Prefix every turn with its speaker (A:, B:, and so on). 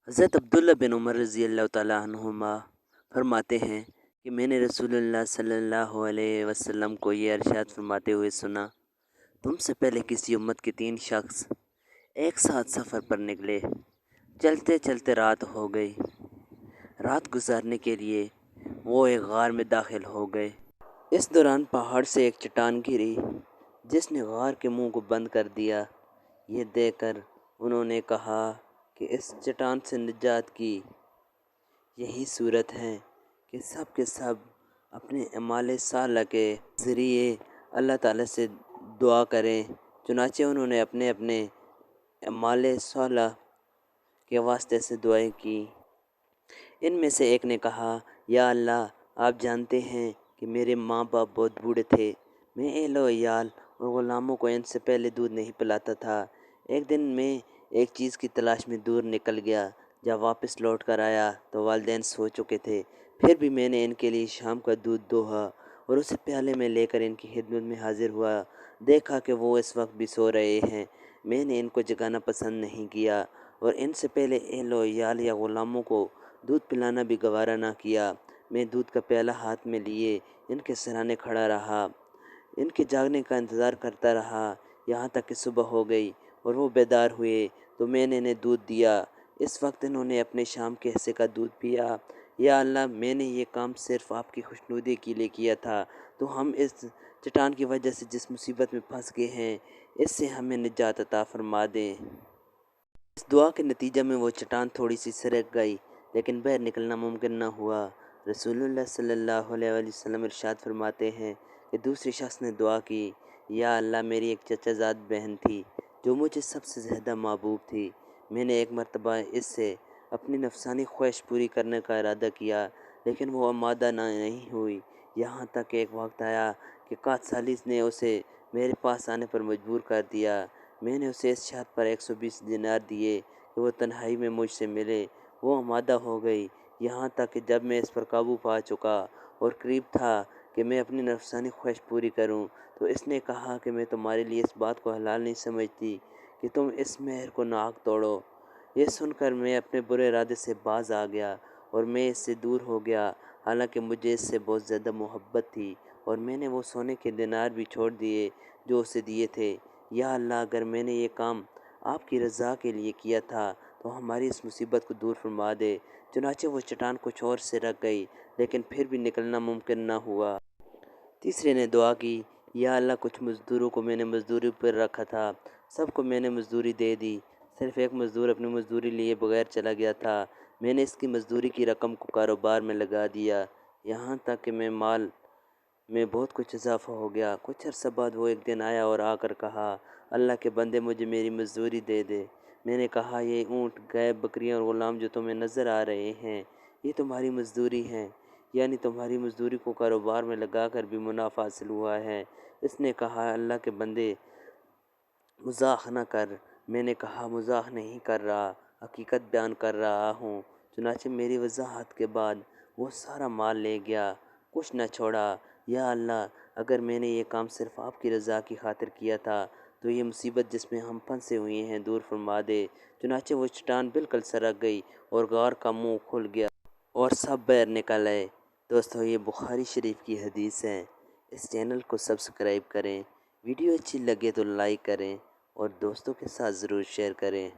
A: हज़रत अब्दुल्ला बिन उमर रज़ी अल्लाह ताला अन्हुमा फरमाते हैं कि मैंने रसूलुल्लाह सल्लल्लाहु अलैहि वसल्लम को ये इरशाद फरमाते हुए सुना, तुमसे पहले किसी उम्मत के 3 शख्स एक साथ सफ़र पर निकले। चलते चलते रात हो गई। रात गुजारने के लिए वो एक गार में दाखिल हो गए। इस दौरान पहाड़ से एक चट्टान गिरी जिसने गार के मुंह को बंद कर दिया। ये देखकर उन्होंने कहा कि इस चट्टान से निजात की यही सूरत है कि सब के सब अपने अमाल साला के ज़रिए अल्लाह ताला से दुआ करें। चुनाचे उन्होंने अपने अपने अमाल साला के वास्ते से दुआएं की। इनमें से एक ने कहा, या अल्लाह, आप जानते हैं कि मेरे माँ बाप बहुत बूढ़े थे। मैं एहलो अयाल और ग़ुलामों को इनसे पहले दूध नहीं पिलाता था। एक दिन मैं एक चीज़ की तलाश में दूर निकल गया। जब वापस लौट कर आया तो वालिदैन सो चुके थे। फिर भी मैंने इनके लिए शाम का दूध दोहा और उसे प्याले में लेकर इनकी खिदमत में हाजिर हुआ। देखा कि वो इस वक्त भी सो रहे हैं। मैंने इनको जगाना पसंद नहीं किया और इनसे पहले एहलो अयाल या ग़ुलामों को दूध पिलाना भी गवारा ना किया। मैं दूध का प्याला हाथ में लिए इनके सराहने खड़ा रहा। इनके जागने का इंतज़ार करता रहा यहाँ तक कि सुबह हो गई और वो बेदार हुए तो मैंने इन्हें दूध दिया। इस वक्त इन्होंने अपने शाम के हिस्से का दूध पिया। या अल्लाह, मैंने ये काम सिर्फ़ आपकी खुशनुदी के लिए किया था, तो हम इस चट्टान की वजह से जिस मुसीबत में फंस गए हैं इससे हमें निजात अता फरमा दें। इस दुआ के नतीजे में वो चट्टान थोड़ी सी सरक गई, लेकिन बाहर निकलना मुमकिन न हुआ। रसूलुल्लाह सल्लल्लाहु अलैहि वसल्लम इरशाद फरमाते हैं कि दूसरे शख्स ने दुआ की, या अल्लाह, मेरी एक चचाज़ाद बहन थी जो मुझे सबसे ज़्यादा महबूब थी। मैंने एक मरतबा इससे अपनी नफसानी ख्वाहिश पूरी करने का इरादा किया, लेकिन वो आमादा नहीं हुई। यहाँ तक कि एक वक्त आया कि कातसालिस ने उसे मेरे पास आने पर मजबूर कर दिया। मैंने उसे इस शर्त पर 120 दिनार दिए कि वो तन्हाई में मुझसे मिले। वो आमादा हो गई, यहाँ तक कि जब मैं इस पर काबू पा चुका और करीब था कि मैं अपनी नफसानी ख्वाहिश पूरी करूं, तो इसने कहा कि मैं तुम्हारे लिए इस बात को हलाल नहीं समझती कि तुम इस मेहर को नाक तोड़ो। ये सुनकर मैं अपने बुरे इरादे से बाज आ गया और मैं इससे दूर हो गया, हालांकि मुझे इससे बहुत ज़्यादा मोहब्बत थी और मैंने वो सोने के दिनार भी छोड़ दिए जो उसे दिए थे। या अल्लाह, अगर मैंने ये काम आपकी रज़ा के लिए किया था तो हमारी इस मुसीबत को दूर फरमा दे। चुनाचे वो चट्टान कुछ और से रख गई, लेकिन फिर भी निकलना मुमकिन न हुआ। तीसरे ने दुआ की, या अल्लाह, कुछ मज़दूरों को मैंने मज़दूरी पर रखा था, सबको मैंने मज़दूरी दे दी। सिर्फ़ एक मज़दूर अपनी मज़दूरी लिए बगैर चला गया था। मैंने इसकी मज़दूरी की रकम को कारोबार में लगा दिया, यहाँ तक कि मैं माल में बहुत कुछ इजाफ़ा हो गया। कुछ अर्सा बाद वो एक दिन आया और आकर कहा, अल्लाह के बंदे, मुझे मेरी मज़दूरी दे दे। मैंने कहा, ये ऊँट, गाय, बकरियाँ और ग़ुलाम जो तुम्हें नज़र आ रहे हैं, ये तुम्हारी मज़दूरी हैं, यानी तुम्हारी मज़दूरी को कारोबार में लगा कर भी मुनाफा हासिल हुआ है। इसने कहा, अल्लाह के बंदे, मज़ाक न कर। मैंने कहा, मज़ाक नहीं कर रहा, हकीकत बयान कर रहा हूँ। चुनाचे मेरी वजाहत के बाद वो सारा माल ले गया, कुछ न छोड़ा। या अल्लाह, अगर मैंने ये काम सिर्फ़ आपकी रज़ा की खातिर किया था तो ये मुसीबत जिसमें हम फंसे हुए हैं दूर फरमा दे। चुनाचे वो चट्टान बिल्कुल सरक गई और गार का मुंह खुल गया और सब बाहर निकल आए। दोस्तों, ये बुखारी शरीफ की हदीस है। इस चैनल को सब्सक्राइब करें, वीडियो अच्छी लगे तो लाइक करें और दोस्तों के साथ ज़रूर शेयर करें।